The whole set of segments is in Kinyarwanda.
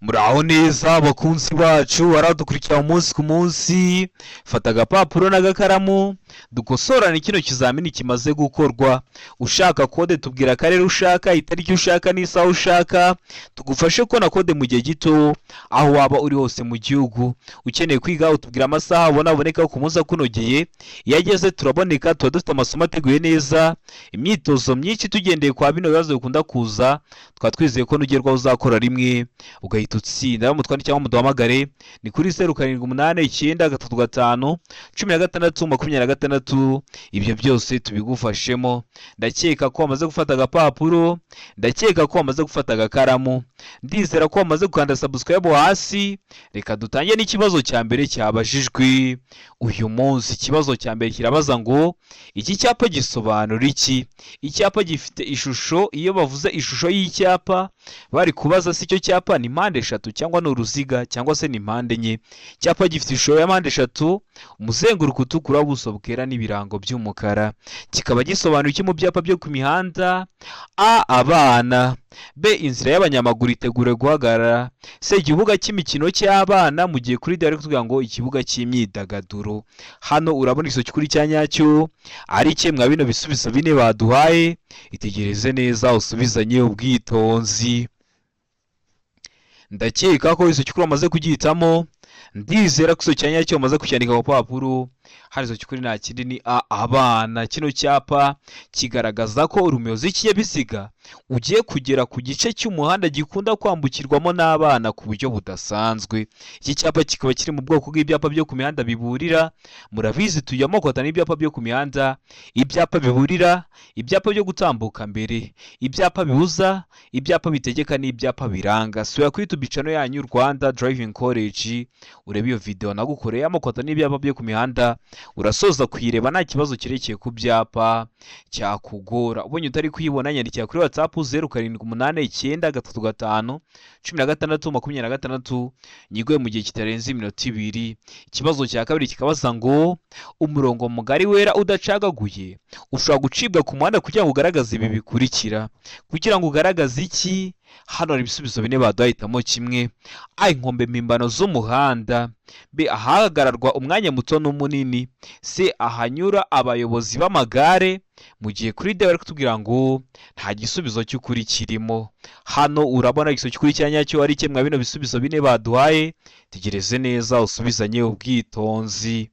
Muraho neza abakunzi bacu baradukurikira umunsi ku munsi. Fata agapapuro n'agakaramu dukosorane kino kizamini kimaze gukorwa. Ushaka kode tubwira akarere ushaka, itariki ushaka n'isaha ushaka, tugufashe kubona kode mu gihe gito aho waba uri hose mu gihugu. Ukeneye kwiga utubwira amasaha ubona aboneka ku munsi akunogeye. Iyo ageze turaboneka, tuba dufite amasomo ateguye neza, imyitozo myinshi tugendeye kwa bino bibazo bikunda kuza. Tukaba twizeye ko nugerwaho uzakora rimwe ugahita utsinda. Mutwandike cyangwa muduhamagare ni kuri 0789531626. Ibyo byose tubigufashemo. Ndakeka ko wamaze gufata agapapuro, ndakeka ko wamaze gufata agakaramu, ndizera ko wamaze gukanda subscribe hasi. Reka dutangiye n'ikibazo cya mbere cyabajijwe uyu munsi. Ikibazo cya mbere kirabaza ngo iki cyapa gisobanura iki? Icyapa gifite ishusho. Iyo bavuze ishusho y'icyapa bari kubaza si cyo cyapa ni mpande eshatu cyangwa ni uruziga cyangwa se ni mpande enye. Icyapa gifite ishusho ya mpande eshatu, umuzenguruko utukura, ubuso bwera n'ibirango by'umukara. Kikaba gisobanura iki mu byapa byo ku mihanda? A. Abana. B. Inzira y'abanyamaguru itegure guhagarara. C. Ikibuga cy'imikino cy'abana. Mu gihe kuri direct tuvuga ngo ikibuga cy'imyidagaduro. Hano urabona igisozi kuri cya nyacyo ari kimwe bino bisubizo bine baduhaye. Itegereze neza usubizanye ubwitonzi. Ndakeka ko igisozi kuri amaze kugihitamo. Ndizera ko igisozi cya nyacyo amaze kucyandika ku papuro. Hari igisozi kuri nta kindi ni A. Abana. Kino cyapa kigaragaza ko umuyobozi w'ikinyabiziga ugiye kugera ku gice cy'umuhanda gikunda kwambukirwamo n'abana ku buryo budasanzwe. Iki cyapa kikaba kiri mu bwoko bw'ibyapa byo ku mihanda biburira. Murabizi tujyamo kota n'ibyapa byo ku mihanda: ibyapa biburira, ibyapa byo gutambuka mbere, ibyapa bibuza, ibyapa bitegeka n'ibyapa biranga. Sura kuri YouTube channel yanyu Rwanda Driving College urebe iyo video nagukoreye amakota n'ibyapa byo ku mihanda, urasoza kuyireba nta kibazo kirekeye ku byapa cyakugora. Ubonye utari kuyibona nyandikira kuri WhatsApp 0788351626 nyigwe mu gihe kitarenze iminota 2. Ikibazo cya kabiri kikabaza ngo umurongo mugari wera udacagaguye ushobora gucibwa ku muhanda kugira ngo ugaragaze ibi bikurikira. Kugira ngo ugaragaze iki? Hano hari ibisubizo bine baduhitamo kimwe. A. Inkombe mpimbano z'umuhanda. B. Ahahagararwa umwanya muto n'umunini. C. Ahanyura abayobozi b'amagare. Mu gihe kuri D bari kutubwira ngo nta gisubizo cy'ukuri kirimo. Hano urabona igisubizo cy'ukuri cya nyacyo ari kimwe bino bisubizo bine baduhaye. Tegereze neza usubizanye ubwitonzi.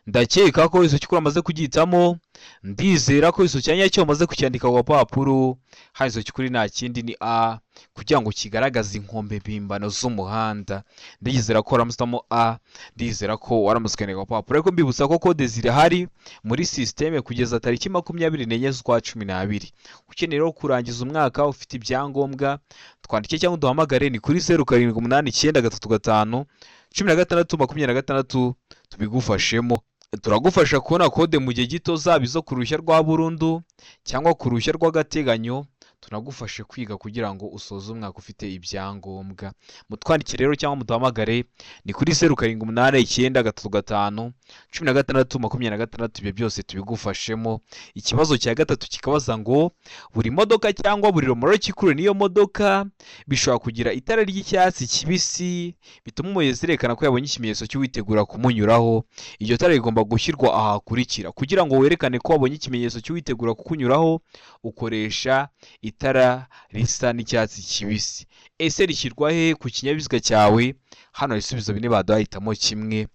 Ndakeka ko igisubizo cy'ukuri amaze kugihitamo. Ndizera ko igisubizo cya nyacyo amaze kucyandika ku papuro. Hari igisubizo cy'ukuri nta kindi ni A, kugira ngo kigaragaze inkombe mpimbano z'umuhanda. Ndizera ko waramusamo A, ndizera ko waramusikaniye ku papuro. Ariko mbibutsa ko kode zirahari muri systeme kugeza tariki 24 z'ukwa 12. Ukeneye rero kurangiza umwaka ufite ibyangombwa, twandike cyangwa duhamagare ni kuri 0789351626 tubigufashemo. Turagufasha kubona kode mu gihe gito, zaba izo ku ruhushya rwa burundu cyangwa ku ruhushya rw'agateganyo. Tunagufashe kwiga kugira ngo usoze umwaka ufite ibyangombwa. Mutwandike rero cyangwa muduhamagare ni kuri 0788351626. Ibyo byose tubigufashemo. Ikibazo cya gatatu kikabaza ngo buri modoka cyangwa buri romoro kikure n'iyo modoka bishobora kugira itara ry'icyatsi kibisi bituma umuyobozi yerekana ko yabonye ikimenyetso cy'uwitegura kumunyuraho. Iryo tara rigomba gushyirwa ahakurikira. Kugira ngo werekane ko wabonye ikimenyetso cy'uwitegura kukunyuraho ukoresha itara risa n'icyatsi kibisi. Ese rishyirwa he ku kinyabiziga cyawe? Hano ibisubizo bine baduhitamo kimwe.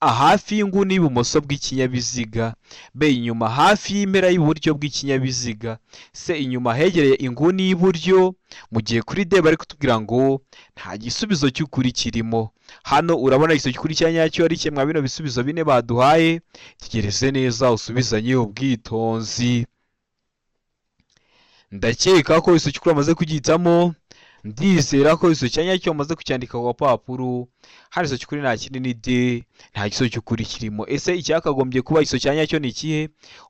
A. Hafi y'inguni y'ibumoso bw'ikinyabiziga. B. Inyuma hafi y'impera y'iburyo bw'ikinyabiziga. C. Inyuma hegereye inguni y'iburyo. Mu gihe kuri D bari kutubwira ngo nta gisubizo cy'ukuri kirimo. Hano urabona igisubizo cy'ukuri cya nyacyo ari kimwe bino bisubizo bine baduhaye. Tegereze neza usubizanye ubwitonzi. Ndakeka ko igisubizo cy'ukuri amaze kugihitamo. Ndizera ko igisubizo cya nyacyo amaze kucyandika ku papuro. Hari igisubizo cy'ukuri nta kindi ni D, nta gisubizo cy'ukuri kirimo. Ese icyakagombye kuba igisubizo cya nyacyo ni ikihe?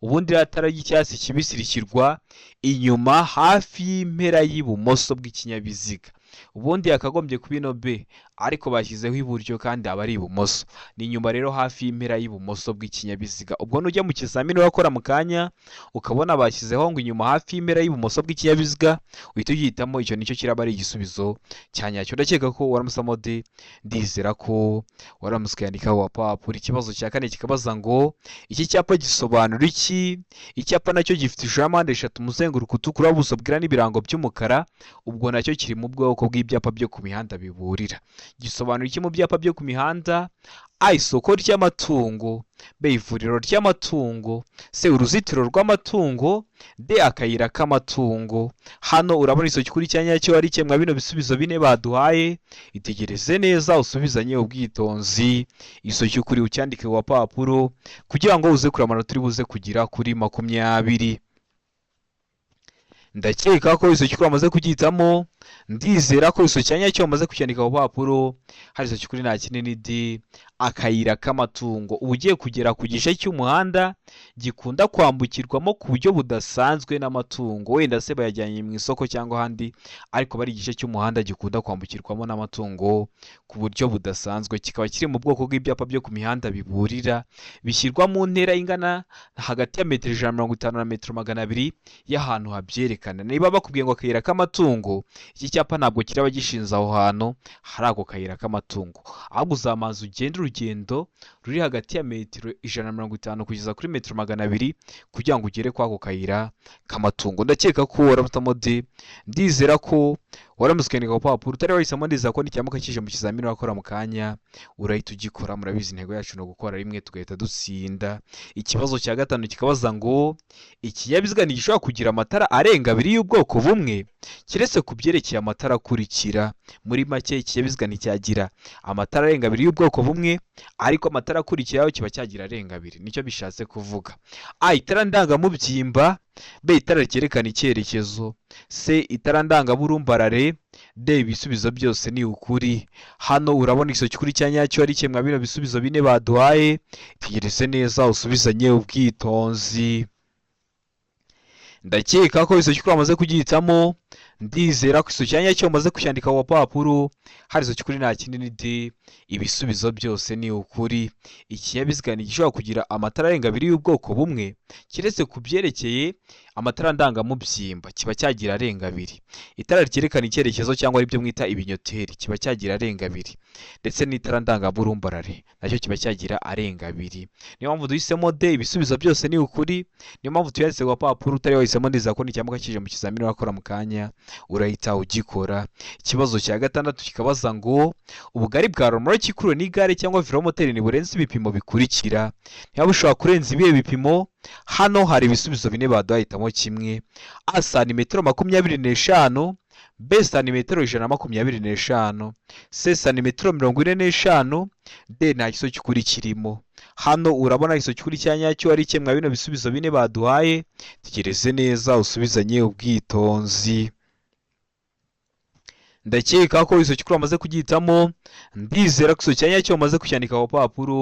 Ubundi atara ry'icyatsi kibisi rishyirwa inyuma hafi y'impera y'ibumoso bw'ikinyabiziga. ubundi yakagombye kuba ino B ariko bashyizeho iburyo kandi aba ari ibumoso. Ni inyuma rero hafi y'impera y'ibumoso bw'ikinyabiziga. Ubwo nujya mu kizamini wakora mu kanya ukabona bashyizeho ngo inyuma hafi y'impera y'ibumoso bw'ikinyabiziga, uhita ugihitamo, icyo nicyo kiraba ari igisubizo cya nyacyo. Ndakeka ko waramusamo D, ndizera ko waramuswe yandikaho wapapuro. Ikibazo cya kane kikabaza ngo iki cyapa gisobanura iki? Icyapa nacyo gifite ishusho ya mpande eshatu, umuzenguruko utukura, ubuso bwera n'ibirango by'umukara. Ubwo nacyo kiri mu bwoko bw'ibyapa byo ku mihanda biburira. Gisobanura iki mu byapa byo ku mihanda? A, isoko ry'amatungo. B, ivuriro ry'amatungo. C, uruzitiro rw'amatungo. D, akayira k'amatungo. Hano urabona isoko kuri cya nyacyo ari kimwe bino bisubizo bine baduhaye. Itegereze neza usubizanye ubwitonzi. Isoko kuri ucyandike wa papuro kugira ngo uze kuri amanota uri buze kugira kuri 20. Ndakeka ko isoko kuri amaze kugitamo, ndizera ko isoko cyanya cyo amaze kucyandika ku papuro. Hari isoko kuri nta kinini D, akayira k'amatungo. Ubu ugiye kugera ku gice cy'umuhanda gikunda kwambukirwamo ku buryo budasanzwe n'amatungo, wenda se bayajyanye mu isoko cyangwa ahandi, ariko bari igice cy'umuhanda gikunda kwambukirwamo n'amatungo ku buryo budasanzwe. Kikaba kiri mu bwoko bw'ibyapa byo ku mihanda biburira, bishyirwa mu ntera ingana hagati ya metero 150 na metero 200 y'ahantu habyerekana. Niba bakubwiye ngo akayira k'amatungo, iki cyapa ntabwo kiraba gishinze aho hantu hari ako kayira k'amatungo, ahubwo uzamanza ugenda urugendo ruri hagati ya metero 150 kugeza kuri metero 200 kugira ngo ugere kwako kayira k'amatungo. Ndakeka ko waramutamo D, ndizera ko waramuskeninga ku papuro. Utari wahisemo, ndizera ko n'icyamuka kije mu kizamini wakora mu kanya urahita ugikora. Murabizi intego yacu no gukora rimwe tugahita dutsinda. Ikibazo cya gatanu kikabaza ngo ikinyabiziga ntigishobora kugira amatara arenga 2 y'ubwoko bumwe kiretse ku byerekeye amatara akurikira. Muri make ikinyabiziga nticyagira amatara arenga 2 y'ubwoko bumwe, ariko amatara akurikiraho kiba cyagira arenga 2. Nicyo bishatse kuvuga. A, itara ndangamubyimba. B, itara ryerekana icyerekezo. C, itara ndangaburumbarare. D, ibisubizo byose ni ukuri. Hano urabona isoko kuri cya nyacyo ari kimwe bino bisubizo bine baduhaye. Tegereze neza usubizanye ubwitonzi. Ndakeka ko isoko kuri amaze kugihitamo, ndizera ko isoko cyanya cyo maze kucyandika ku papuro. Hari isoko kuri nta kinini D, ibisubizo byose ni ukuri. Ikinyabiziga ntigishobora kugira amatara arenga 2 y'ubwoko bumwe kiretse ku byerekeye amatara ndangamubyimba, kiba cyagira arenga 2. Itara ryerekana icyerekezo cyangwa ari byo mwita ibinyoteri, kiba cyagira arenga 2, ndetse n'itara ndangaburumbarare nacyo kiba cyagira arenga 2. Niyo mpamvu duhisemo D, ibisubizo byose ni ukuri. Niyo mpamvu tuyanditse ku papuro. Utari wahisemo, ndizera ko n'icyamuka kije mu kizamini wakora mu kanya urahita ugikora. Ikibazo cya gatandatu kikabaza ngo ubugari bwa romoroki kuro n'igare cyangwa velomoteri ni burenze ibipimo bikurikira. Niba bushobora kurenza ibihe bipimo, hano hari ibisubizo bine baduhitamo kimwe. A, santimetero 25, B, santimetero 125, C, santimetero 45, D, nta giso cy'ukuri kirimo. Hano urabona iso cy'ukuri cya nyacyo ari kimwe bino bisubizo bine baduhaye. Tegereze neza usubizanye ubwitonzi. Ndakeka ko iso cy'ukuri amaze kugihitamo, ndizera ko iso cyanya cyo amaze kucyandika ku papuro.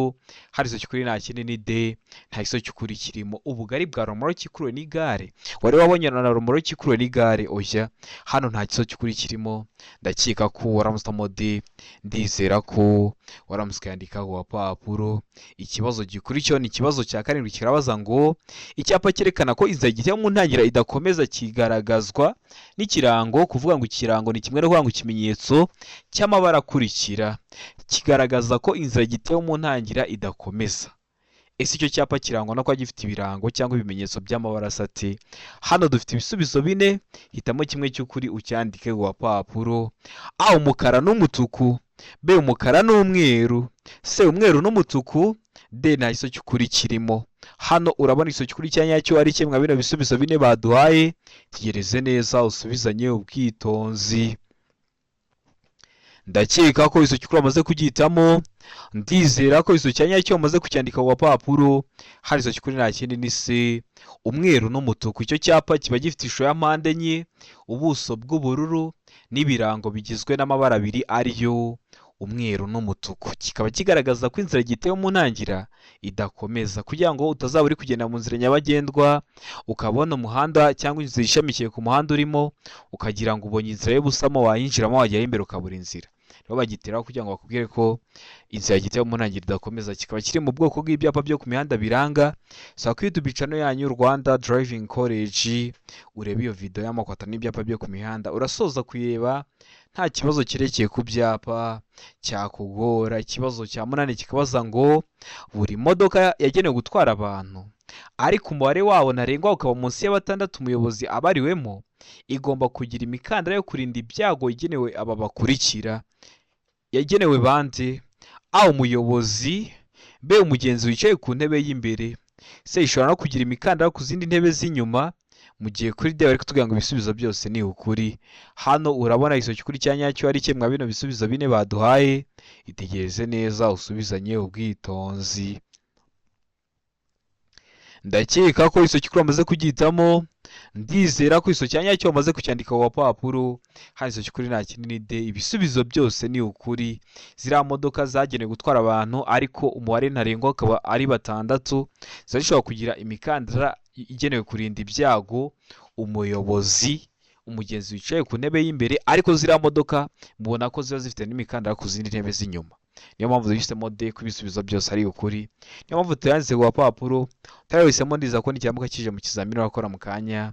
Hari iso cy'ukuri nta kinini D, nta iso cy'ukuri kirimo. Ubugari bwa romoroki kuro n'igare, wari wabonye na romoroki kuro n'igare? Oya, hano nta iso cy'ukuri kirimo. Ndakeka ko waramusamo D, ndizera ko waramuskandika ku papuro. Ikibazo gikurikiyeho ni ikibazo cya karindwi kirabaza ngo icyapa cyerekana ko inzira giteye mu ntangira idakomeza kigaragazwa n'ikirango. Kuvuga ngo ikirango ni kimwe no kuvuga ngo ikimenyetso cy'amabara akurikira kigaragaza ko inzira giteye mu ntangira idakomeza. Ese icyo cyapa kirangwa no kuba gifite ibirango cyangwa ibimenyetso by'amabara asate? Hano dufite ibisubizo bine, hitamo kimwe cy'ukuri ucyandike ku papuro. A, umukara n'umutuku. B, umukara n'umweru. C, umweru n'umutuku. D, nta iso cy'ukuri kirimo. Hano urabona iso cy'ukuri cya nyacyo ari kimwe bino bisubizo bine baduhaye. Tegereze neza usubizanye ubwitonzi. Ndakeka ko iso cy'ukuri amaze kugihitamo, ndizera ko iso cyanya cyo amaze kucyandika ku papuro. Hari iso cy'ukuri nta kindi ni C, umweru n'umutuku. Icyo cyapa kiba gifite ishusho ya mpande enye, ubuso bw'ubururu n'ibirango bigizwe n'amabara abiri ariyo umweru n'umutuku, kikaba kigaragaza ko inzira gitewe mu ntangira idakomeza, kugira ngo utazaba uri kugenda mu nzira nyabagendwa ukabona umuhanda cyangwa inzira ishamikiye ku muhanda urimo ukagira ngo ubonye inzira y'ubusamo wayinjiramo wagera imbere ukabura inzira. Rero bagiteraho kugira ngo bakubwire ko inzira gitewe mu ntangira idakomeza. Kikaba kiri mu bwoko bw'ibyapa byo ku mihanda biranga. Saba ku YouTube channel yanyu Rwanda Driving College urebe iyo video y'amakwata n'ibyapa byo ku mihanda, urasoza kuyireba nta kibazo kirekeye ku byapa cyakugora. Ikibazo cya munani kikabaza ngo buri modoka yagenewe gutwara abantu ariko umubare wawo ntarengwa ukaba munsi ya 6 umuyobozi abariwemo igomba kugira imikandara yo kurinda ibyago igenewe aba bakurikira. Yagenewe bande? A, umuyobozi. B, umugenzi wicaye ku ntebe y'imbere. C, ishobora no kugira imikandara ku zindi ntebe z'inyuma. Mu gihe kuri D bari kutubwira ngo ibisubizo byose ni ukuri. Hano urabona isoki kuri cya nyacyo ari kimwe bino bisubizo bine baduhaye. Itegereze neza usubizanye ubwitonzi. Ndakeka ko isoki kuri amaze kugitamo, ndizera ko isoki nyacyo bamaze kucyandika ku papuro. Hano isoki kuri nta kinini D, ibisubizo byose ni ukuri. Ziriya modoka zagenewe gutwara abantu ariko umubare ntarengwa akaba ari 6, zishobora kugira imikandara igenewe kurinda ibyago umuyobozi, umugenzi wicaye ku ntebe y'imbere, ariko ziriya modoka mubona ko ziba zifite n'imikandara ku zindi ntebe z'inyuma. Niyo mpamvu duhisemo D ko ibisubizo byose ari ukuri. Niyo mpamvu tuyanditse ku papuro. Turahisemo ndiza ko n'icyambuka kije mu kizamini urakora mu kanya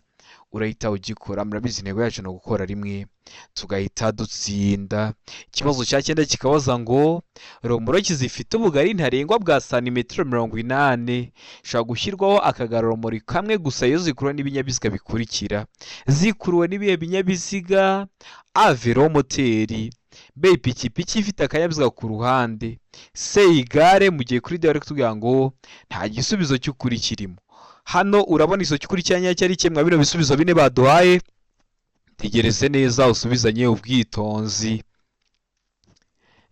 urahita ugikora. Murabizi intego yacu no gukora rimwe tugahita dutsinda. Ikibazo cya 9 kikabaza ngo romoroki zifite ubugari ntarengwa bwa santimetero 80 shaka gushyirwaho akagarurumuri kamwe gusa iyo zikuruwe n'ibinyabiziga bikurikira. Zikuruwe n'ibihe binyabiziga? A, velomoteri. B, ipikipiki ifite akanyabiziga ku ruhande. C, igare. Mu gihe kuri D bari kutubwira ngo nta gisubizo cy'ukuri kirimo. Hano urabona isoki kuri cyanya cyari kimwe bino bisubizo bine baduhaye. Tegereze neza usubizanye ubwitonzi.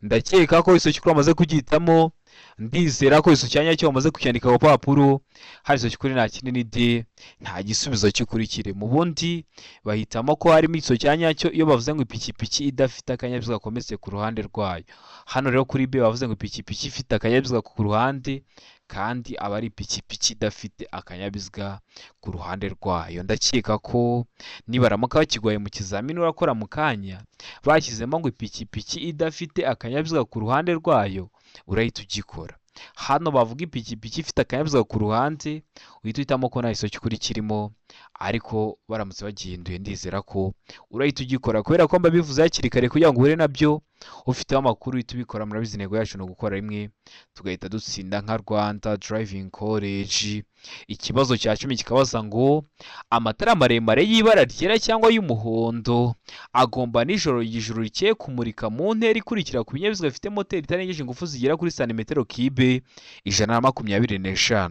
Ndakeka ko isoki kuri amaze kugitamo, ndizera ko isoki cyanya cyo bamaze kucyandika ku papuro. Hari isoki kuri nta kinini D, nta gisubizo cy'ukuri kirimo. Ubundi bahitamo ko harimo isoki cyanya cyo iyo bavuze ngo ipikipiki idafite akanyabiziga kometse ku ruhande rwayo. Hano rero kuri B bavuze ngo ipikipiki ifite akanyabiziga ku ruhande kandi aba ari ipikipiki idafite akanyabiziga ku ruhande rwayo. Ndakeka ko nibaramuka bakigoye mu kizamini urakora mu kanya bashyizemo ngo ipikipiki idafite akanyabiziga ku ruhande rwayo urahita ugikora. Hano bavuga ipikipiki ifite akanyabiziga ku ruhande uhita uhitamo ko nta isoki kuri kirimo, ariko baramutse bagihinduye ndizera ko urahita ugikora kubera ko mbabivuze hakiri kare kugira ngo uhure nabyo ufiteho amakuru uhita ubikora. Murabizi intego yacu no gukora rimwe tugahita dutsinda nka Rwanda Driving College. Ikibazo cya 10 kikabaza ngo amatara maremare y'ibara ryera cyangwa y'umuhondo agomba nijoro y'ijuru rikeye kumurika mu ntera ikurikira ku binyabiziga bifite moteri itarengeje ingufu zigera kuri santimetero kibe 125.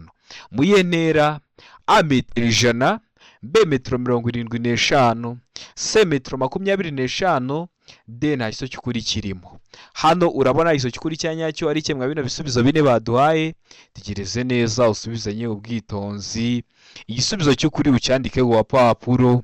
Mu yihe ntera? A, metero 100. B, metero 75. C, metero 25. D, nta isoki kuri kirimo. Hano urabona isoki kuri cyanyacyo ari kimwe bino bisubizo bine baduhaye. Tegereze neza usubizanye ubwitonzi. Igisubizo cy'ukuri ucyandike ku papuro.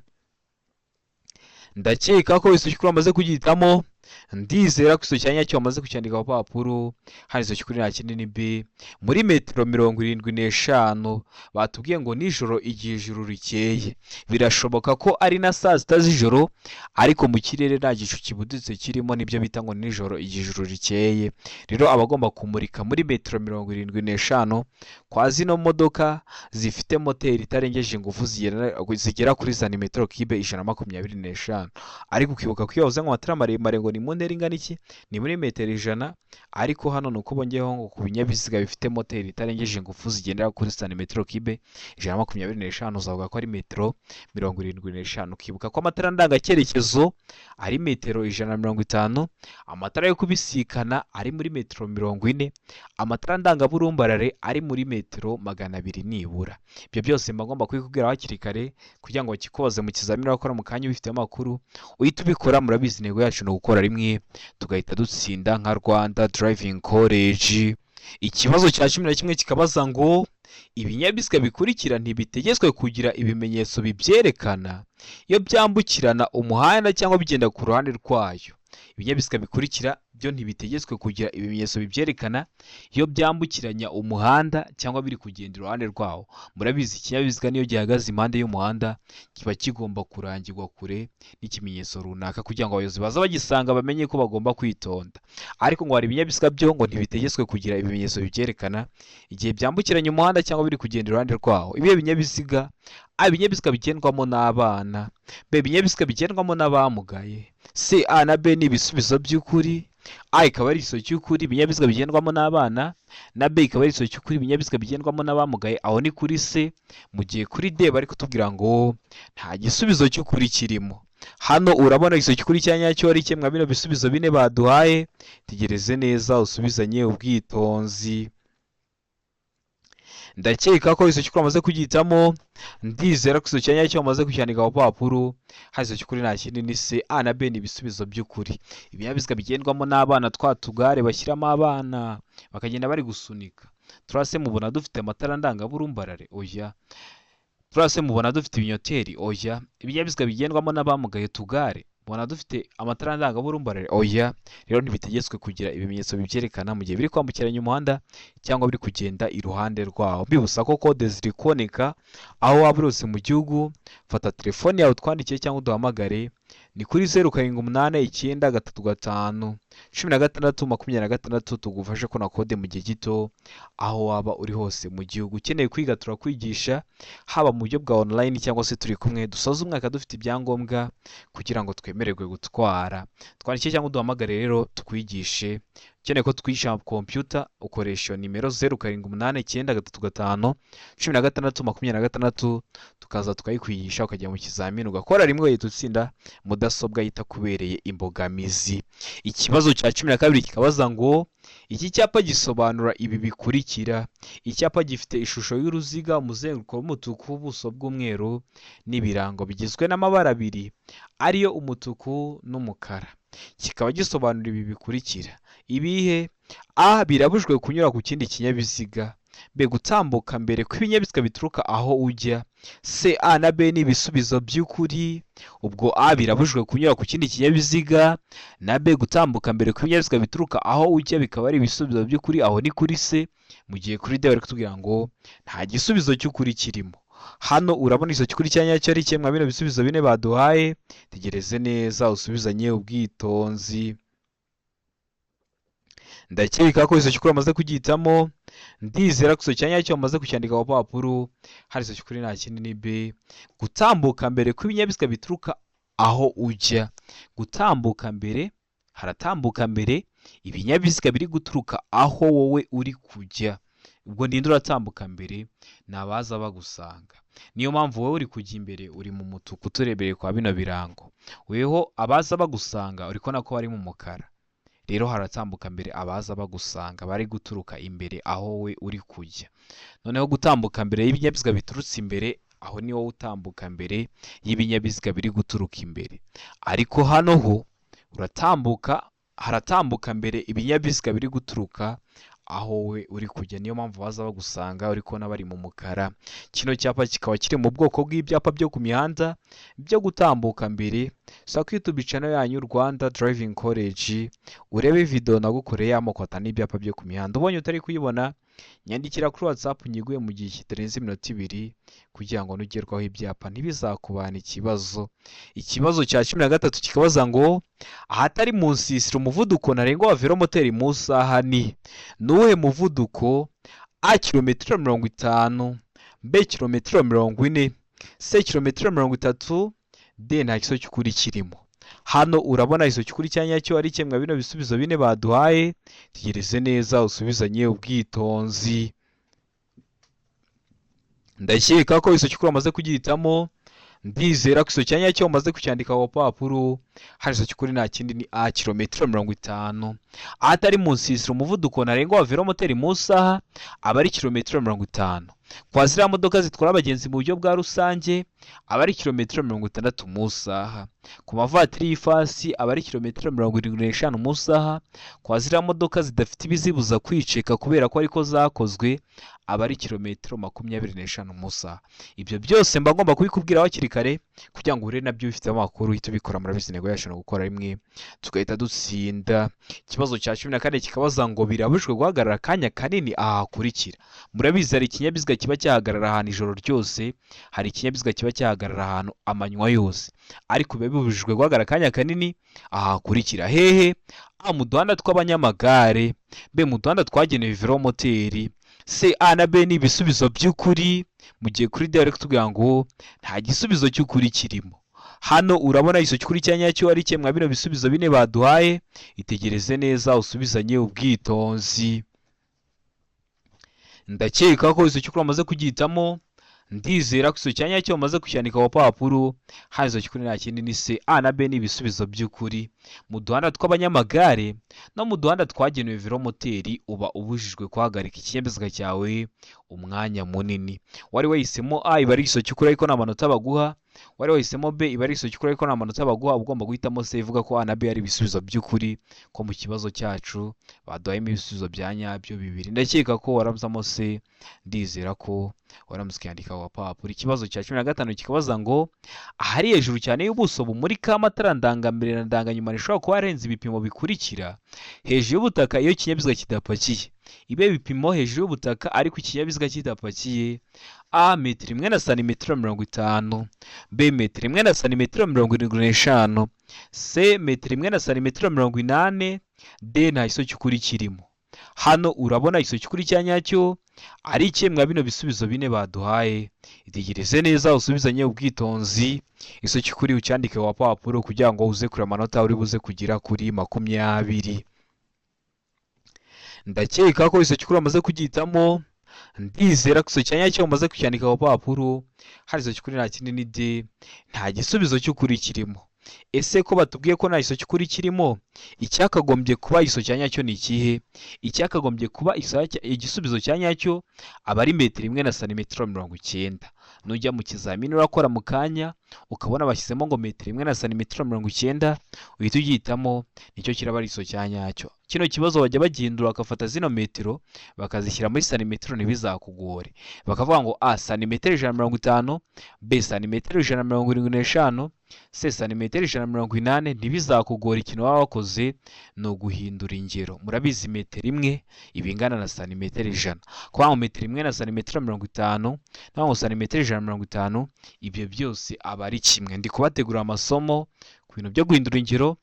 Ndakeka ko isoki kuri amaze kugitamo, ndizera ko isoki cyanyacyo bamaze kucyandika ku papuro. Hari isoki kuri nta kinini B, muri metero 75 batubwiye ngo nijoro igihe ijuru rikeye. Birashoboka ko ari na saa 6 z'ijoro ariko mu kirere nta gicu kibuditse kirimo, nibyo bita ngo nijoro igihe ijuru rikeye. Rero abagomba kumurika muri metero 75 kwa zino modoka zifite moteri itarengeje ingufu zigera kuri santimetero kibe 125. Ariko ukibuka ko yavuze ngo amatara maremare ngo ni mu ntera ingana iki? Ni muri metero 100, ariko hano nuko bongeyeho ngo ku binyabiziga bifite moteri itarengeje ingufu zigendera kuri santimetero kibe 125 uzavuga ko ari metero 75. Ukibuka ko amatara ndangacyerekezo ari metero 150, amatara yo kubisikana ari muri metero 40, amatara ndangaburumbarare ari muri metero 200 nibura. Ibyo byose mbagomba kubikubwira hakiri kare kugira ngo bakikubaze mu kizamini wakora mu kanya ubifite amakuru uhita ubikora. Murabizi intego yacu no gukora rimwe tugahita dutsinda nka Rwanda Driving College. Ikibazo cya 11 kikabaza ngo ibinyabiziga bikurikira ntibitegetswe kugira ibimenyetso bibyerekana iyo byambukirana umuhanda cyangwa bigenda ku ruhande rwayo. Ibinyabiziga bikurikira byo ntibitegetswe kugira ibimenyetso bibyerekana iyo byambukiranya umuhanda cyangwa biri kugenda iruhande rwawo. Murabizi ikinyabiziga niyo gihagaze impande y'umuhanda kiba kigomba kurangirwa kure n'ikimenyetso runaka kugira ngo abayobozi baza bagisanga bamenye ko bagomba kwitonda. Ariko ngo hari ibinyabiziga byo ngo ntibitegetswe kugira ibimenyetso bibyerekana igihe byambukiranya umuhanda cyangwa biri kugenda iruhande rwawo. Ibihe binyabiziga? Ibinyabiziga bigendwamo n'abana. B, ibinyabiziga bigendwamo n'abamugaye. C, A na B ni ibisubizo by'ukuri. A ikaba ari igisubizo cy'ukuri, ibinyabiziga bigendwamo n'abana, na B ikaba ari igisubizo cy'ukuri, ibinyabiziga bigendwamo n'abamugaye. Aho ni kuri C. Mu gihe kuri D bari kutubwira ngo nta gisubizo cy'ukuri kirimo. Hano urabona igisubizo cy'ukuri cya nyacyo ari kimwe bino bisubizo bine baduhaye. Tegereze neza usubizanye ubwitonzi. Ndakeka ko igisubizo cy'ukuri amaze kugihitamo. Ndizera ko igisubizo cya nyacyo amaze kucyandika ku papuro. Hari igisubizo cy'ukuri nta kindi ni C. A na B ni ibisubizo by'ukuri. Ibinyabiziga bigendwamo n'abana, twa tugare bashyiramo abana bakagenda bari gusunika. Turase mubona dufite amatara ndangaburumbarare? Oya. Turase mubona dufite ibinyoteri? Oya. Ibinyabiziga bigendwamo n'abamugaye, tugare, mubona dufite amatara ndangaburumbarare? Oya. Rero ntibitegetswe kugira ibimenyetso bibyerekana mu gihe biri kwambukiranya umuhanda cyangwa biri kugenda iruhande rwawo. Mbibutsa ko kode ziri kuboneka aho waba urose mu gihugu. Fata telefone yawe utwandikiye cyangwa uduhamagare, ni kuri 0789351626 tugufashe ko na kode mu gihe gito aho waba uri hose mu gihugu. Ukeneye kwiga turakwigisha haba mu buryo bwa online cyangwa se turi kumwe. Dusoza umwaka dufite ibyangombwa kugira ngo twemererwe gutwara. Twandikiye cyangwa uduhamagare rero tukwigishe. Ukeneye ko twigisha computer ukoresha nimero 0789351626 tukaza tukayikwigisha ukajya mu kizamini ugakora rimwe ugahita utsinda mudasobwa yitakubereye imbogamizi. Ikibazo cya 12 kikabaza ngo iki cyapa gisobanura ibi bikurikira. Icyapa gifite ishusho y'uruziga, umuzenguruko w'umutuku, ubuso bw'umweru n'ibirango bigizwe n'amabara abiri ariyo umutuku n'umukara. Kikaba gisobanura ibi bikurikira. Ibihe? A, birabujwe kunyura ku kindi kinyabiziga. B, gutambuka mbere kw'ibinyabiziga bituruka aho ujya. C, A na B ni ibisubizo by'ukuri. Ubwo A birabujwe kunyura ku kindi kinyabiziga, na B gutambuka mbere kw'ibinyabiziga bituruka aho ujya bikaba ari ibisubizo by'ukuri. Aho ni kuri C. Mu gihe kuri D bari kutubwira ngo nta gisubizo cy'ukuri kirimo. Hano urabona igisubizo cy'ukuri cya nyacyo ari kimwe bino bisubizo bine baduhaye. Tegereze neza usubizanye ubwitonzi. Ndakeka ko igisubizo cy'ukuri amaze kugihitamo. Ndizera ko igisubizo cya nyacyo amaze kucyandika ku papuro. Hari igisubizo cy'ukuri nta kindi ni B. Gutambuka mbere kw'ibinyabiziga bituruka aho ujya. Gutambuka mbere, haratambuka mbere ibinyabiziga biri guturuka aho wowe uri kujya. Ubwo ndinde uratambuka mbere nabaza bagusanga. Niyo mpamvu wowe uri kujya imbere uri mu mutuku turebereye kwa bino birango. Weho abaza bagusanga uri kubona ko bari mu mukara. Rero haratambuka mbere abaza bagusanga bari guturuka imbere aho we uri kujya. Noneho gutambuka mbere y'ibinyabiziga biturutse imbere, aho ni wowe utambuka mbere y'ibinyabiziga biri guturuka imbere. Ariko hano ho haratambuka mbere ibinyabiziga biri guturuka aho we uri kujya. Niyo mpamvu baza bagusanga uri kubona bari mu mukara. Kino cyapa kikaba kiri mu bwoko bw'ibyapa byo ku mihanda byo gutambuka mbere. Saka ko YouTube channel yanyu Rwanda Driving College urebe video nagukoreye amoko atanu ibyapa byo ku mihanda. Ubonye utari kuyibona nyandikira kuri WhatsApp nyiguye mu gihe kitarenze iminota 2 kugira ngo nugerwaho ibyapa ntibizakubana ikibazo. Ikibazo cya 13 kikabaza ngo ahatari mu nsisiro umuvuduko ntarengwa wa velomoteri mu saha ni nuwe muvuduko? A, kilometero 50, B, kilometero 40, C, kilometero 30, D nta gisubizo cy'ukuri kirimo. Hano urabona igisubizo cy'ukuri cya nyacyo ari kimwe bino bisubizo bine baduhaye. Tegereze neza usubizanye ubwitonzi. Ndakeka ko igisubizo cy'ukuri amaze kugihitamo. Ndizera ko igisubizo cya nyacyo umaze kucyandika ku papuro. Hari igisubizo cy'ukuri nta kindi ni A, kilometero 50. Ahatari mu nsisiro umuvuduko ntarengwa wa velomoteri mu saha aba ari kilometero 50. Kwa ziriya modoka zitwara abagenzi mu buryo bwa rusange aba ari kilometero 60 mu saha. Ku mavatiri y'ifasi aba ari kilometero 75 mu saha. Kwa ziriya modoka zidafite ibizibuza kwiceka kubera ko ariko zakozwe aba ari kilometero 25 mu saha. Ibyo byose mba ngomba kubikubwira hakiri kare kugira ngo uhure nabyo bifite amakuru uhita ubikora. Murabizi intego yacu ni ugukora rimwe tugahita dutsinda. Ikibazo cya 14 kikabaza ngo birabujwe guhagarara akanya kanini aha hakurikira. Murabizi hari ikinyabiziga kiba cyahagarara ahantu ijoro ryose, hari ikinyabiziga kiba cyahagarara ahantu amanywa yose, ariko biba bibujijwe guhagarara akanya kanini aha hakurikira. Hehe? A, mu duhanda tw'abanyamagare, B, mu duhanda twagenewe velomoteri, C, A na B ni ibisubizo by'ukuri. Mu gihe kuri D bari kutubwira ngo nta gisubizo cy'ukuri kirimo. Hano urabona iso cy'ukuri cya nyacyo ari kimwe mwa bino bisubizo bine baduhaye. Itegereze neza usubizanye ubwitonzi. Ndakeka ko iso cy'ukuri amaze kugihitamo. Ndizera ko iso cya nyacyo amaze kucyandika ku papuro. Hano iso cy'ukuri nta kindi ni C, A na B ni ibisubizo by'ukuri. Mu duhanda tw'abanyamagare no mu duhanda twagenewe velomoteri uba ubujijwe guhagarika ikinyabiziga cyawe umwanya munini. Wari wahisemo A, iba ari iso cy'ukuri ariko nta manota baguha. Wari wahisemo B, iba ari iso cy'ukuri ariko nta manota baguha. Ugomba guhitamo C ivuga ko A na B ari ibisubizo by'ukuri, ko mu kibazo cyacu baduhayemo ibisubizo bya nyabyo bibiri. Ndakeka ko waramuzamo C, ndizera ko waramutse ukandika ku papuro. Ikibazo cya 15 kikabaza ngo ahari hejuru cyane y'ubuso bumurika amatara ndangambere na ndanganyuma rishobora kuba arenze ibipimo bikurikira hejuru y'ubutaka iyo ikinyabiziga kidapakiye. Ibe ibipimo hejuru y'ubutaka ariko ikinyabiziga kidapakiye: A, metero 1 na santimetero 50, B, metero 1 na santimetero 75, C, metero 1 na santimetero 80, D, nta iso cy'ukuri kirimo. Hano urabona iso cy'ukuri cya nyacyo ari kimwe bino bisubizo bine baduhaye. Itegereze neza usubizanye ubwitonzi. Iso cy'ukuri ucyandike ku papuro kugira ngo uze kure amanota uri buze kugira kuri 20. Ndakeka ko iso cy'ukuri amaze kugihitamo. Ndizera ko iso cya nyacyo umaze kucyandika ku papuro. Hari iso cy'ukuri nta kindi ni D, nta gisubizo cy'ukuri kirimo. Ese ko batubwiye ko nta iso cy'ukuri kirimo, icyakagombye kuba iso cya nyacyo ni ikihe? Icyakagombye kuba igisubizo cya nyacyo aba ari metero 1 na santimetero 90. Nujya mu kizamini urakora mu kanya ukabona bashyizemo ngo metero 1 na santimetero 90, uhita ugihitamo, nicyo kiraba ari iso cya nyacyo. Kino kibazo bajya bagihindura bakafata zino metero bakazishyira muri santimetero ntibizakugore. Bakavuga ngo A, santimetero 150, B, santimetero 175, C, santimetero 180. Ntibizakugora, ikintu waba wakoze ni uguhindura ingero. Murabizi metero imwe iba ingana na santimetero 100. Kuvuga ngo metero 1 na santimetero 50 cyangwa santimetero 150, ibyo byose aba ari kimwe. Ndi kubategura amasomo ku bintu byo guhindura ingero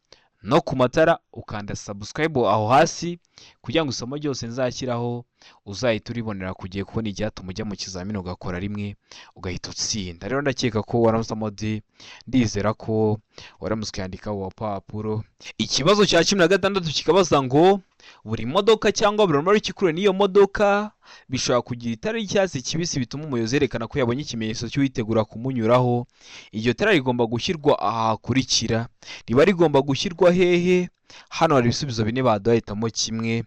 no ku matara. Ukanda subscribe aho hasi kugira ngo isomo ryose nzashyiraho uzahita uribonera kugiye kubona icyatuma ujya mu kizamini ugakora rimwe ugahita utsinda. Rero ndakeka ko waramusamo D, ndizera ko waramutse ukandika ku papuro. Ikibazo cya 16 kikabaza ngo buri modoka cyangwa buri rumuri kikure n'iyo modoka bishobora kugira itara ry'icyatsi kibisi bituma umuyobozi yerekana ko yabonye ikimenyetso cy'uwitegura kumunyuraho. Iryo tara rigomba gushyirwa aha hakurikira. Riba rigomba gushyirwa hehe? Hano hari ibisubizo bine baduhitamo kimwe: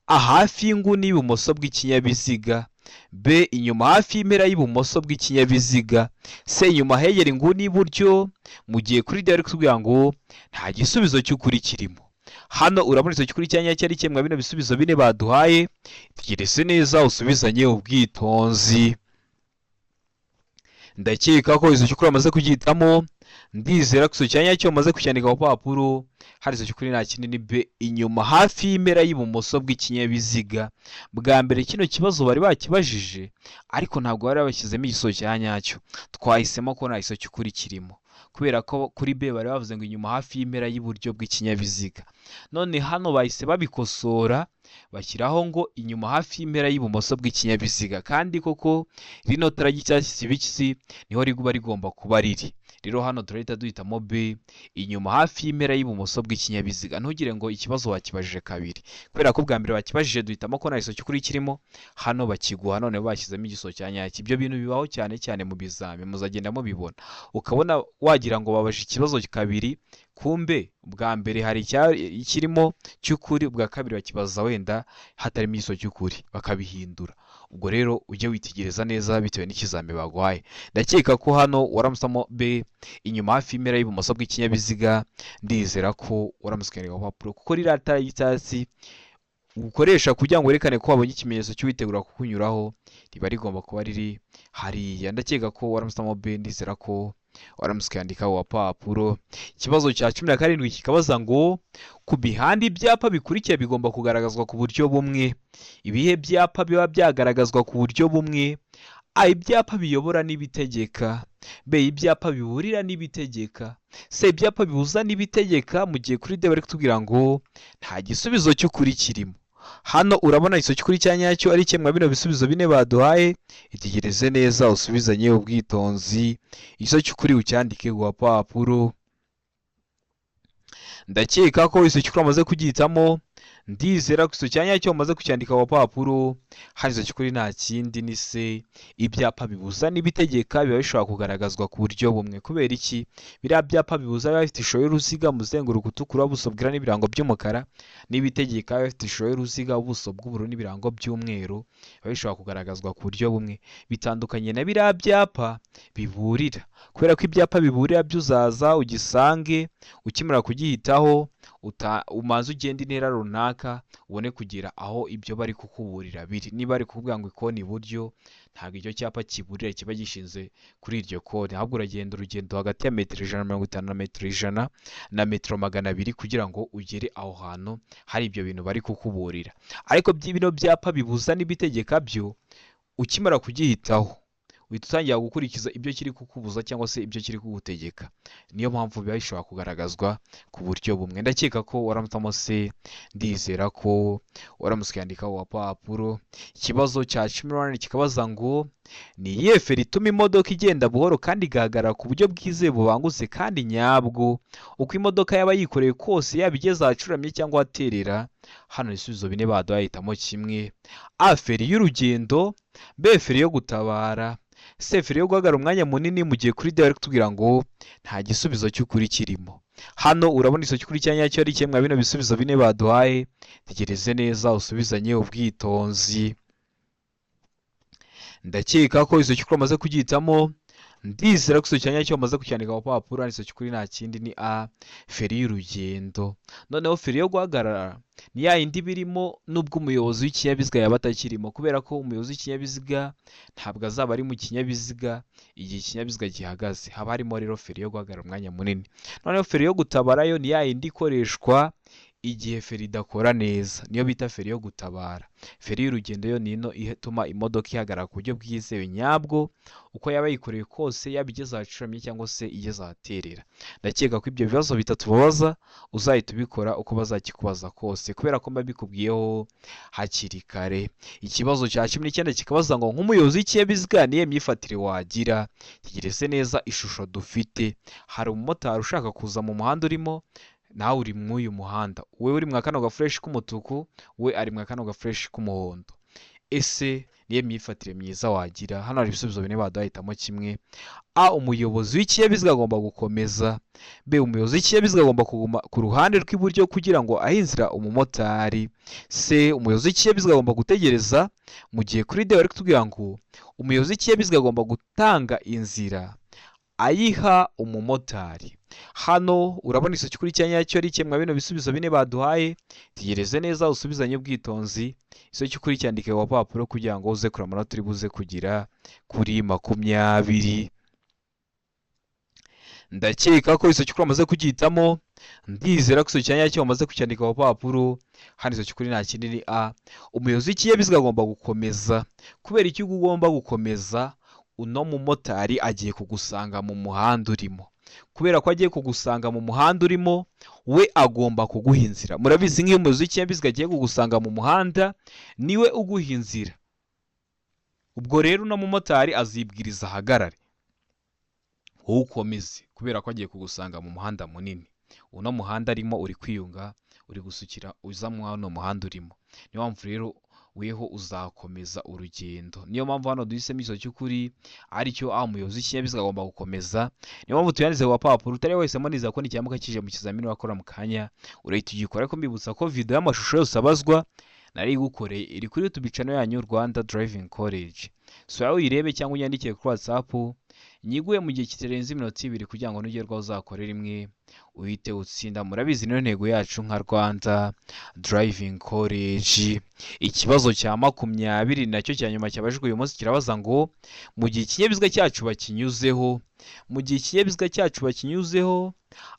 A, hafi y'inguni y'ibumoso bw'ikinyabiziga, B, inyuma hafi y'impera y'ibumoso bw'ikinyabiziga, C, inyuma hegera inguni y'iburyo. Mu gihe kuri D bari kutubwira ngo nta gisubizo cy'ukuri kirimo. Hano urabona iso cy'ukuri cya nyacyo ari kimwe bino bisubizo bine baduhaye. Tegereze neza usubizanye ubwitonzi. Ndakeka ko iso cy'ukuri amaze kugihitamo. Ndizera ko iso cya nyacyo amaze kucyandika ku papuro. Hari iso cy'ukuri nta kindi ni B, inyuma hafi y'impera y'ibumoso bw'ikinyabiziga. Bwa mbere kino kibazo bari bakibajije ariko ntabwo bari babashyizemo igiso cya nyacyo. Twahisemo ko nta iso cy'ukuri kirimo kubera ko kuri B bari bavuze ngo inyuma hafi y'impera y'iburyo bw'ikinyabiziga. None hano bahise babikosora bashyiraho ngo inyuma hafi y'impera y'ibumoso bw'ikinyabiziga, kandi koko rino tara ry'icyatsi kibisi niho riguba rigomba kuba riri. Rero hano turahita duhitamo B, inyuma hafi y'impera y'ibumoso bw'ikinyabiziga. Ntugire ngo ikibazo wakibajije kabiri, kubera ko bwa mbere bakibajije duhitamo ko nta iso cy'ukuri kirimo, hano bakiguha none bashyizemo igiso cya nyacyo. Ibyo bintu bibaho cyane cyane mu bizami, muzagenda mubibona ukabona wagira ngo babaje ikibazo kabiri, kumbe bwa mbere hari ikirimo cy'ukuri, ubwa kabiri bakibaza wenda hatarimo igiso cy'ukuri bakabihindura. Ubwo rero ujye witegereza neza bitewe n'ikizami baguhaye. Ndakeka ko hano waramusamo B, inyuma hafi y'impera y'ibumoso bw'ikinyabiziga. Ndizera ko waramusikanira ku papuro kuko ririya tara ry'icyatsi ukoresha kugira ngo werekane ko wabonye ikimenyetso cy'uwitegura kukunyuraho riba rigomba kuba riri hariya. Ndakeka ko waramusamo B, ndizera ko waramutse ukandikaho wapapuro. Ikibazo cya 17 kikabaza ngo ku mihanda ibyapa bikurikira bigomba kugaragazwa ku buryo bumwe. Ibihe byapa biba byagaragazwa ku buryo bumwe? A. Ibyapa biyobora n'ibitegeka. B. Ibyapa biburira n'ibitegeka. C. Ibyapa bibuza n'ibitegeka. Mu gihe kuri D bari kutubwira ngo nta gisubizo cy'ukuri kirimo. Hano urabona iso cy'ukuri cya nyacyo ari kimwe bino bisubizo bine baduhaye. Itegereze neza usubizanye ubwitonzi. Iso cy'ukuri ucyandike ku papuro. Ndakeka ko iso cy'ukuri amaze kugihitamo. Ndizera ko iso cyanya cyo maze kucyandika ku papuro. Harizo cy'ukuri nta kindi ni se. Ibyapa bibuza n'ibitegeka biba bishobora kugaragazwa ku buryo bumwe. Kubera iki? Biriya byapa bibuza biba bifite ishusho y'uruziga, umuzenguruko utukura, ubuso bwera n'ibirango by'umukara. N'ibitegeka biba bifite ishusho y'uruziga, ubuso bw'ubururu n'ibirango by'umweru. Biba bishobora kugaragazwa ku buryo bumwe. Bitandukanye na biriya byapa biburira. Kubera ko ibyapa biburira byuzaza ugisange ukimara kugihitaho umanza ugenda intera runaka ubone kugera aho ibyo bari kukuburira biri. Niba ari kuvuga ngo ikoni iburyo, ntabwo icyo cyapa kiburira kiba gishinze kuri iryo koni, ahubwo uragenda urugendo hagati ya metero 150 na metero 100 na metero 200 kugira ngo ugere aho hantu hari ibyo bintu bari kukuburira. Ariko bino byapa bibuza n'ibitegeka byo ukimara kugihitaho uhita utangira gukurikiza ibyo kiri kukubuza cyangwa se ibyo kiri kugutegeka. Niyo mpamvu biba bishobora kugaragazwa ku buryo bumwe. Ndakeka ko waramutamo se, ndizera ko waramutse ukandikaho wapapuro. Ikibazo cya 18 kikabaza ngo ni iyihe feri ituma imodoka igenda buhoro kandi igahagarara ku buryo bwizewe bubangutse kandi nyabwo uko imodoka yaba yikoreye kose, yaba igeze ahacuramye cyangwa ahaterera? Hano ibisubizo bine baduhitamo kimwe. A. Feri y'urugendo. B. Feri yo gutabara. C. Feri yo guhagarara umwanya munini. Mu gihe kuri D bari kutubwira ngo nta gisubizo cy'ukuri kirimo. Hano urabona iso cy'ukuri cya nyacyo ari kimwe bino bisubizo bine baduhaye. Tegereze neza usubizanye ubwitonzi. Ndakeka ko iso cy'ukuri amaze kugihitamo. Ndizera ko iso cyanya cyo amaze kucyandika ku papuro. Iso cy'ukuri nta kindi ni A. Feri y'urugendo. Noneho feri yo guhagarara ni ya yindi birimo nubwo umuyobozi w'ikinyabiziga yaba atakirimo, kubera ko umuyobozi w'ikinyabiziga ntabwo azaba ari mu kinyabiziga igihe ikinyabiziga gihagaze. Haba harimo rero feri yo guhagarara umwanya munini. Noneho feri yo gutabara yo ni ya yindi ikoreshwa igihe feri idakora neza, niyo bita feri yo gutabara. Feri y'urugendo yo ni ino ituma imodoka ihagarara ku buryo bwizewe nyabwo uko yaba yikoreye kose, yaba igeze ahacuramye cyangwa se igeze ahaterera. Ndakeka ko ibyo bibazo bitatu babaza uzahita ubikora uko bazakikubaza kose, kubera ko mba bikubwiyeho hakiri kare. Ikibazo cya 19 kikabaza ngo nk'umuyobozi w'ikinyabiziga niye myifatire wagira? Tegereze neza ishusho dufite. Hari umumotari ushaka kuza mu muhanda urimo, nawe uri mu uyu muhanda, we uri mu kano ga fresh k'umutuku, we ari mu kano ga fresh k'umuhondo. Ese niye myifatire myiza wagira? Hano hari ibisubizo bine baduhitamo kimwe. A. Umuyobozi w'ikinyabiziga agomba gukomeza. B. Umuyobozi w'ikinyabiziga agomba kuguma ku ruhande rw'iburyo kugira ngo ahe inzira umumotari. C. Umuyobozi w'ikinyabiziga agomba gutegereza. Mu gihe kuri D bari kutubwira ngo umuyobozi w'ikinyabiziga agomba gutanga inzira ayiha umumotari. Hano urabona iso cy'ukuri cya nyacyo ari kimwe bino bisubizo bine baduhaye. Tegereze neza usubizanye ubwitonzi. Iso cy'ukuri cyandike ku papuro kugira ngo uze kureba amanota uri buze kugira kuri 20. Ndakeka ko iso cy'ukuri amaze kugihitamo. Ndizera ko iso cya nyacyo amaze kucyandika ku papuro. Hano iso cy'ukuri nta kindi ni A. Umuyobozi w'ikinyabiziga agomba gukomeza. Kubera iki ugomba gukomeza? Uno mumotari agiye kugusanga mu muhanda urimo. Kubera ko agiye kugusanga mu muhanda urimo, we agomba kuguha inzira. Murabizi nk'iyo umuyobozi w'ikinyabiziga agiye kugusanga mu muhanda, niwe uguha inzira. Ubwo rero uno mumotari azibwiriza ahagarare, wowe ukomeze, kubera ko agiye kugusanga mu muhanda munini. Uno muhanda arimo uri kwiyunga, uri gusukira uza mu hano muhanda urimo. Niyo mpamvu rero weho uzakomeza urugendo. Niyo mpamvu hano duhisemo iso cy'ukuri aricyo A. Umuyobozi w'ikinyabiziga agomba gukomeza. Niyo mpamvu tuyanditse ku papuro. Utari wese niza ko n'ikiyamuka kije mu kizamini wakora mu kanya urahita ugikora. Ariko mbibutsa ko video y'amashusho yose abazwa nari gukoreye iri kuri YouTube channel yanyu Rwanda Driving College. So yawe uyirebe cyangwa unyandikire kuri WhatsApp nyiguye mu gihe kitarenze iminota 2 kugira ngo nugerwaho uzakore rimwe uhite utsinda. Murabizi niyo ntego yacu nka Rwanda Driving College. Ikibazo cya 20 nacyo cya nyuma cyabajijwe uyu munsi kirabaza ngo mu gihe ikinyabiziga cyacu bakinyuzeho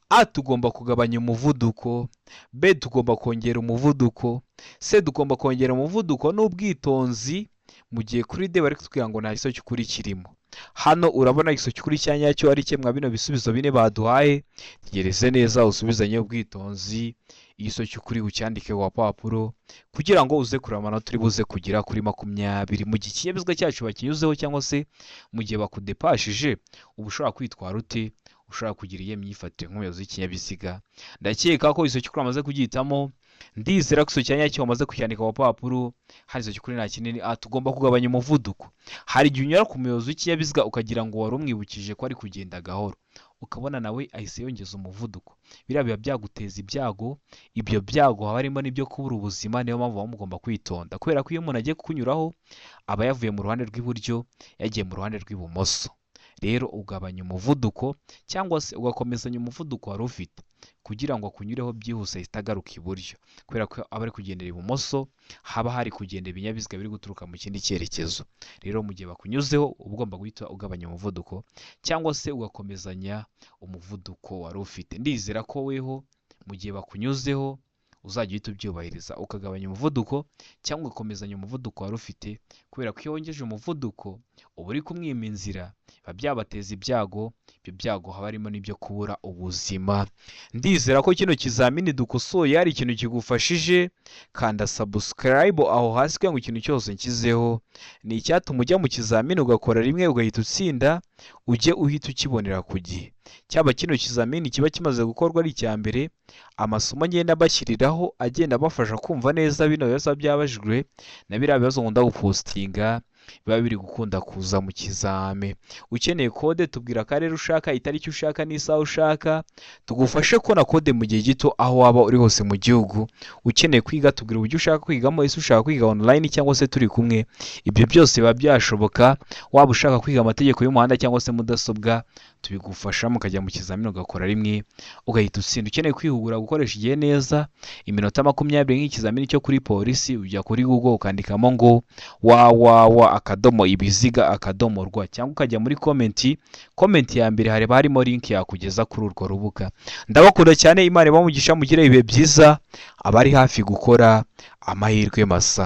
A tugomba kugabanya umuvuduko, B tugomba kongera umuvuduko, C tugomba kongera umuvuduko n'ubwitonzi, mu gihe kuri D bari kutubwira ngo nta giso cy'ukuri kirimo. Hano urabona igiso cy'ukuri cyanyacyo ari kimwe bino bisubizo bine baduhaye. Tegereze neza usubizanye ubwitonzi, igiso cy'ukuri ucyandike wa papuro kugira ngo uze kureba amanota uri buze kugira kuri 20. Mu gihe ikinyabiziga cyacu bakinyuzeho cyangwa se mu gihe bakudepashije, uba ushobora kwitwara ute? Ushobora kugira iyihe myifatire nk'umuyobozi w'ikinyabiziga? Ndakeka ko igiso cy'ukuri amaze kugihitamo. Ndizera ko igiso cyanyacyo wamaze kucyandika wa papuro. Hari igiso cy'ukuri nta kinini. Tugomba kugabanya umuvuduko. Hari igihe unyura ku muyobozi w'ikinyabiziga ukagira ngo wari umwibukije ko ari kugenda gahoro, ukabona nawe ahise yongeza umuvuduko. Biriya biba byaguteza ibyago. Ibyo byago haba harimo n'ibyo kubura ubuzima. Niyo mpamvu mugomba kwitonda, kubera ko iyo umuntu agiye kukunyuraho aba yavuye mu ruhande rw'iburyo yagiye mu ruhande rw'ibumoso. Rero ugabanya umuvuduko cyangwa se ugakomezanya umuvuduko wari ufite kugira ngo akunyureho byihuse ahita agaruka iburyo, kubera ko aba ari kugendera ibumoso, haba hari kugenda ibinyabiziga biri guturuka mu kindi cyerekezo. Rero mu gihe bakunyuzeho uba ugomba guhita ugabanya umuvuduko cyangwa se ugakomezanya umuvuduko wari ufite. Ndizera ko weho mu gihe bakunyuzeho uzajya uhita ubyubahiriza ukagabanya umuvuduko cyangwa ugakomezanya umuvuduko wari ufite, kubera ko iyo wongeje umuvuduko uba uri kumwima inzira, biba byabateza ibyago. Ibyo byago haba harimo n'ibyo kubura ubuzima. Ndizera ko kino kizamini dukosoye hari ikintu kigufashije. Kanda subscribe aho hasi kugira ngo ikintu cyose nshyizeho ni icyatuma ujya mu kizamini ugakora rimwe ugahita utsinda, ujye uhita ukibonera ku gihe. Cyaba kino kizamini kiba kimaze gukorwa ari icya mbere, amasomo ngenda bashyiriraho agenda abafasha kumva neza bino bibazo byabajijwe na biriya bibazo nkunda gupostinga biba biri gukunda kuza mu kizame. Ukeneye kode tubwira akarere ushaka, itariki ushaka n'isaha ushaka, tugufashe kubona kode mu gihe gito aho waba uri hose mu gihugu. Ukeneye kwiga tubwira uburyo ushaka kwigamo, ese ushaka kwiga online cyangwa se turi kumwe. Ibyo byose biba byashoboka. Waba ushaka kwiga amategeko y'umuhanda cyangwa se mudasobwa, tubigufasha mukajya mu kizamini ugakora rimwe ugahita utsinda. Ukeneye kwihugura gukoresha igihe neza, iminota 20 nk'ikizamini cyo kuri polisi, ujya kuri Google ukandikamo ngo www.ibiziga.rw cyangwa ukajya muri comment ya mbere hareba harimo link yakugeza kuri urwo rubuga. Ndabakunda cyane, Imana ibamugisha, mugire ibihe byiza. Abari hafi gukora amahirwe masa.